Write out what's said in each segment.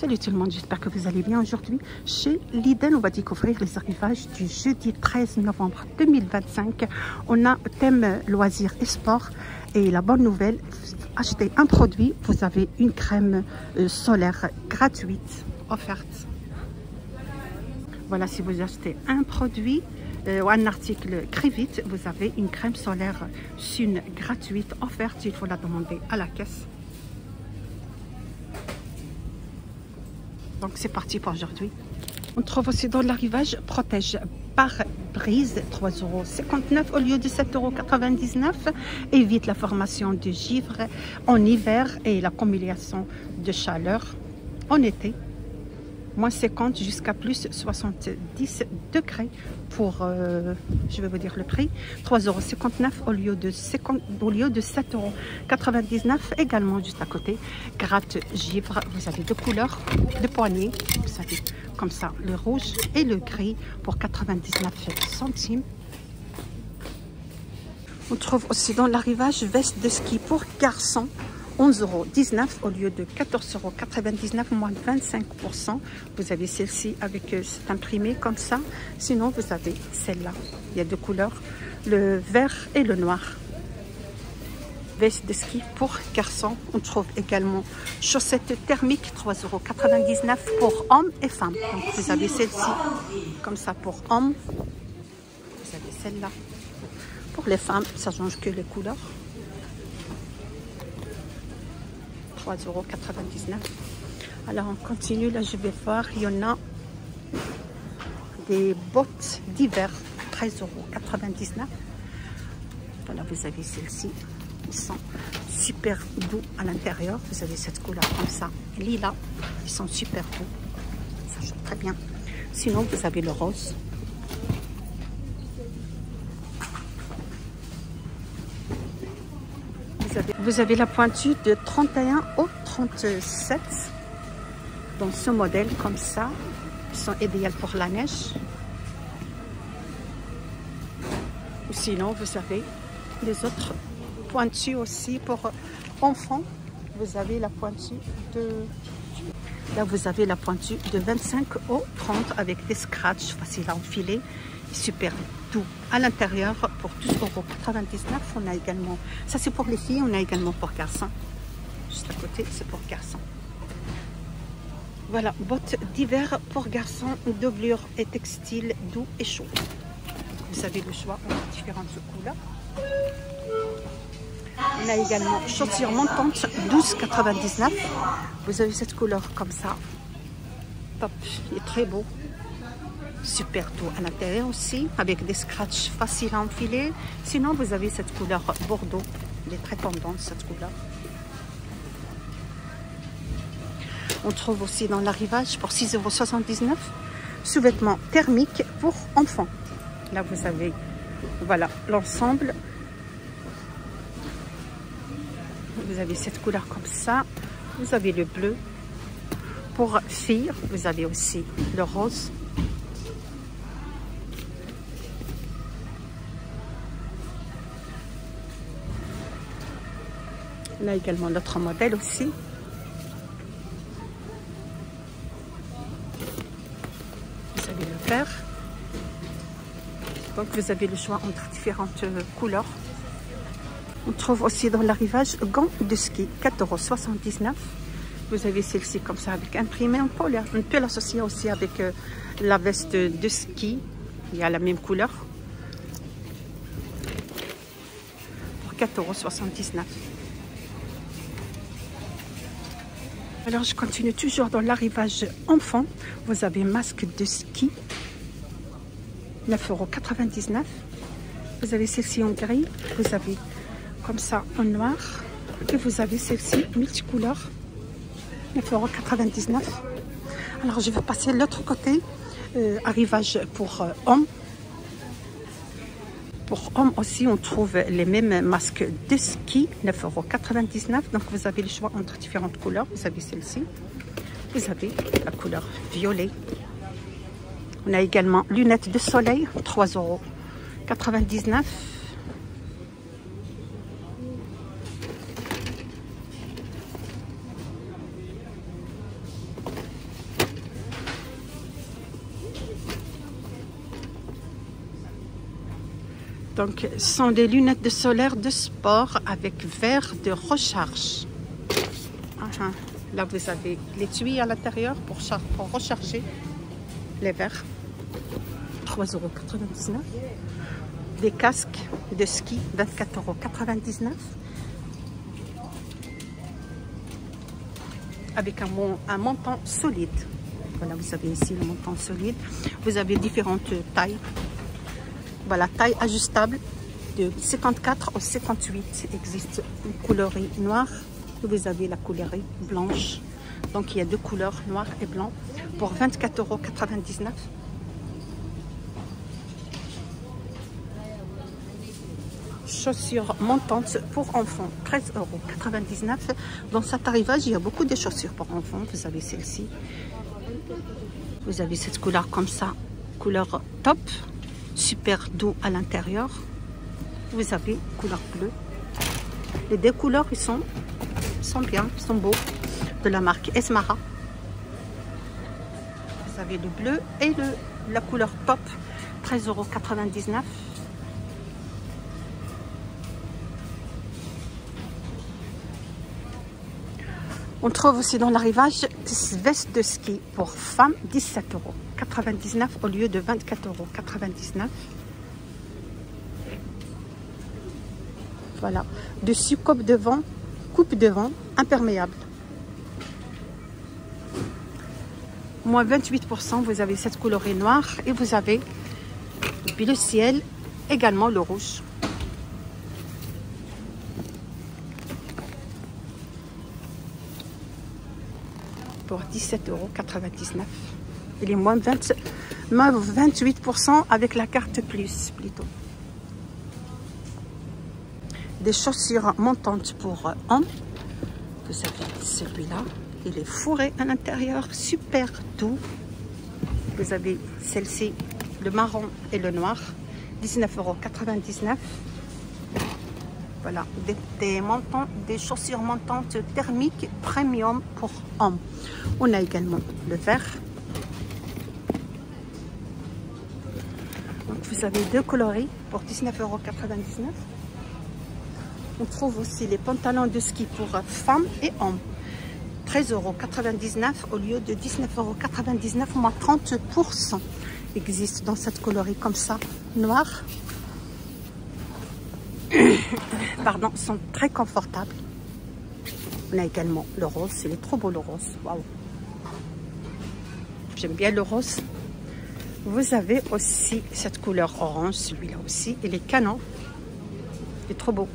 Salut tout le monde, j'espère que vous allez bien. Aujourd'hui, chez Lidl, on va découvrir les arrivages du jeudi 13 novembre 2025. On a thème loisirs et sport. Et la bonne nouvelle, achetez un produit, vous avez une crème solaire gratuite offerte. Voilà, si vous achetez un produit ou un article Crevit, vous avez une crème solaire Sun gratuite offerte. Il faut la demander à la caisse. Donc c'est parti pour aujourd'hui. On trouve aussi dans l'arrivage protège pare-brise 3,59 € au lieu de 7,99 €. Évite la formation de givre en hiver et l'accumulation de chaleur en été. Moins 50 jusqu'à plus 70 degrés pour, je vais vous dire le prix, 3,59 € au lieu de 7,99 €. Également juste à côté, gratte givre, vous avez deux couleurs de poignée, vous savez, comme ça, le rouge et le gris pour 99 centimes. On trouve aussi dans l'arrivage veste de ski pour garçons. 11,19 € au lieu de 14,99 €, moins de 25%. Vous avez celle-ci avec cet imprimé comme ça. Sinon, vous avez celle-là. Il y a deux couleurs, le vert et le noir. Veste de ski pour garçons. On trouve également chaussettes thermiques, 3,99 € pour hommes et femmes. Donc, vous avez celle-ci comme ça pour hommes. Vous avez celle-là. Pour les femmes, ça change que les couleurs. 3,99 €. Alors on continue, là je vais voir, il y en a des bottes d'hiver, 13,99 €. Voilà, vous avez celles-ci, ils sont super doux à l'intérieur. Vous avez cette couleur comme ça, lilas, ils sont super doux, ça change très bien. Sinon vous avez le rose. Vous avez la pointue de 31 au 37 dans ce modèle comme ça. Ils sont idéaux pour la neige. Ou sinon, vous avez les autres pointues aussi pour enfants. Vous avez la pointue de... Là, vous avez la pointue de 25 au 30 avec des scratchs faciles à enfiler. Super doux à l'intérieur pour 12,99 €. On a également, ça c'est pour les filles, on a également pour garçons. Juste à côté, c'est pour garçons. Voilà, bottes d'hiver pour garçons, doublure et textile doux et chaud. Vous avez le choix en différentes couleurs. On a également chaussures montantes, 12,99 €. Vous avez cette couleur comme ça. Top, il est très beau. Super doux à l'intérieur aussi, avec des scratchs faciles à enfiler. Sinon, vous avez cette couleur bordeaux. Elle est très tendance, cette couleur. On trouve aussi dans l'arrivage pour 6,79 € sous-vêtements thermiques pour enfants. Là, vous avez, voilà, l'ensemble. Vous avez cette couleur comme ça. Vous avez le bleu. Pour filles, vous avez aussi le rose. On a également l'autre modèle aussi. Vous avez le vert. Donc vous avez le choix entre différentes couleurs. On trouve aussi dans l'arrivage gants de ski, 4,79 €. Vous avez celle-ci comme ça avec imprimé. On peut l'associer aussi avec la veste de ski. Il y a la même couleur. Pour 4,79 €. Alors, je continue toujours dans l'arrivage enfant. Vous avez masque de ski, 9,99 €. Vous avez celle-ci en gris. Vous avez comme ça en noir. Et vous avez celle-ci multicouleur, 9,99 €. Alors, je vais passer de l'autre côté. Arrivage pour hommes. Pour hommes aussi, on trouve les mêmes masques de ski, 9,99 €. Donc, vous avez le choix entre différentes couleurs. Vous avez celle-ci. Vous avez la couleur violet. On a également lunettes de soleil, 3,99 €. Donc, ce sont des lunettes de solaire de sport avec verre de recharge. Là, vous avez l'étui à l'intérieur pour recharger les verres. 3,99 €. Des casques de ski, 24,99 €. Avec un montant solide. Voilà, vous avez ici le montant solide. Vous avez différentes tailles. Voilà, taille ajustable de 54 au 58. Il existe une coloris noire et vous avez la coloris blanche. Donc il y a deux couleurs, noir et blanc, pour 24,99 €. Chaussures montantes pour enfants, 13,99 €. Dans cet arrivage, il y a beaucoup de chaussures pour enfants. Vous avez celle-ci. Vous avez cette couleur comme ça, couleur top, super doux à l'intérieur. Vous avez couleur bleue. Les deux couleurs, ils sont bien, ils sont beaux, de la marque Esmara. Vous avez le bleu et la couleur top, 13,99 €. On trouve aussi dans l'arrivage veste de ski pour femmes, 17,99 € au lieu de 24,99 €. Voilà. Dessus, coupe de vent imperméable. Moins 28%, vous avez cette coloris noire et vous avez le ciel, également le rouge. Pour 17,99 €. Il est moins 28% avec la carte plus plutôt. Des chaussures montantes pour hommes. Vous avez celui-là. Il est fourré à l'intérieur, super doux. Vous avez celle-ci, le marron et le noir, 19,99 €. Voilà, des chaussures montantes thermiques premium pour hommes. On a également le vert. Donc vous avez deux coloris pour 19,99 €. On trouve aussi les pantalons de ski pour femmes et hommes. 13,99 € au lieu de 19,99 €, moins 30%. Existe dans cette coloris comme ça, noir. Pardon, sont très confortables. On a également le rose, il est trop beau le rose. Waouh! J'aime bien le rose. Vous avez aussi cette couleur orange, celui-là aussi, il est canon. Il est trop beau.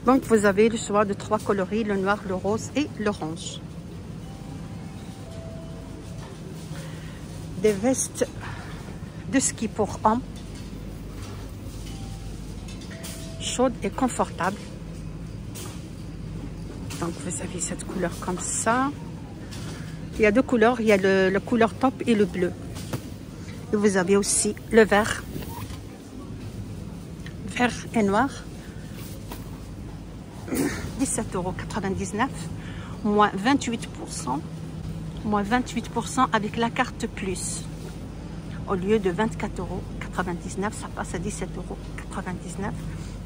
Donc vous avez le choix de trois coloris, le noir, le rose et l'orange. Des vestes de ski pour hommes. Chaude et confortable. Donc vous avez cette couleur comme ça. Il y a deux couleurs, il y a le couleur top et le bleu. Et vous avez aussi le vert. Vert et noir. 17,99 €, moins 28%. Moins 28% avec la carte plus. Au lieu de 24,99 €, ça passe à 17,99 €.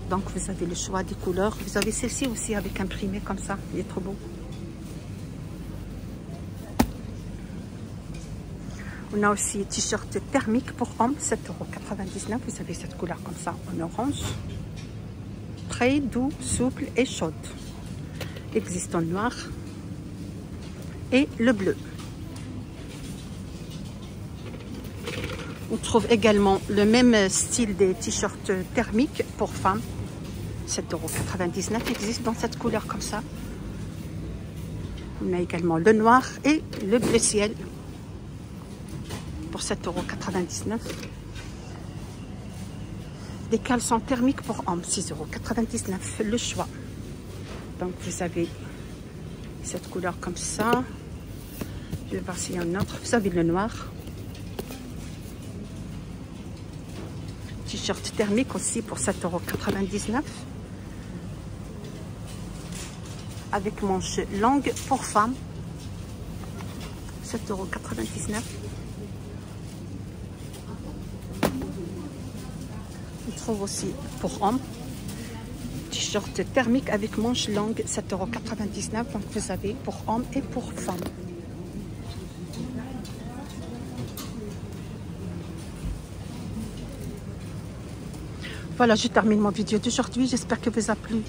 Donc vous avez le choix des couleurs. Vous avez celle-ci aussi avec imprimé comme ça. Il est trop beau. On a aussi t-shirt thermique pour hommes, 7,99 €. Vous avez cette couleur comme ça en orange. Très doux, souple et chaude. Existe en noir et le bleu. On trouve également le même style des t-shirts thermiques pour femmes. 7,99 € existe dans cette couleur comme ça. On a également le noir et le bleu ciel pour 7,99 €. Des caleçons thermiques pour hommes, 6,99 €, le choix. Donc vous avez cette couleur comme ça. Je vais voir s'il y a un autre. Vous avez le noir. T-shirt thermique aussi pour 7,99 €. Avec manche longue pour femmes. 7,99 €. trouve aussi pour hommes. T-shirt thermique avec manches longues, 7,99 €. Donc vous avez pour hommes et pour femmes. Voilà, je termine mon vidéo d'aujourd'hui. J'espère que vous a plu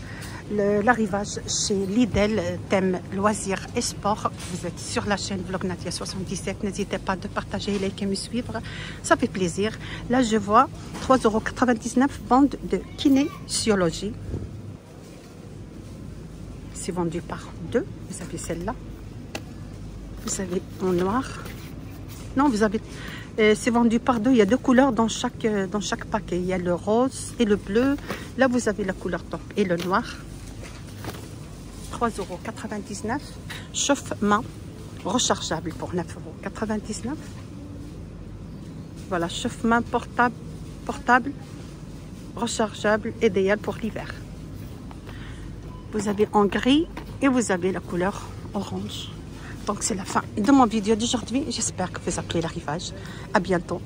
l'arrivage chez Lidl, thème loisirs et sport. Vous êtes sur la chaîne Vlog Nadia 77. N'hésitez pas de partager, liker et me suivre. Ça fait plaisir. Là, je vois 3,99 € bande de kinésiologie. C'est vendu par deux. Vous avez celle-là. Vous avez en noir. Non, vous avez... c'est vendu par deux. Il y a deux couleurs dans chaque paquet. Il y a le rose et le bleu. Là, vous avez la couleur top et le noir. 3,99 €. Chauffe-main rechargeable pour 9,99 €. Voilà, chauffe-main portable, rechargeable, idéal pour l'hiver. Vous avez en gris et vous avez la couleur orange. Donc c'est la fin de mon vidéo d'aujourd'hui. J'espère que vous appelez l'arrivage. À bientôt.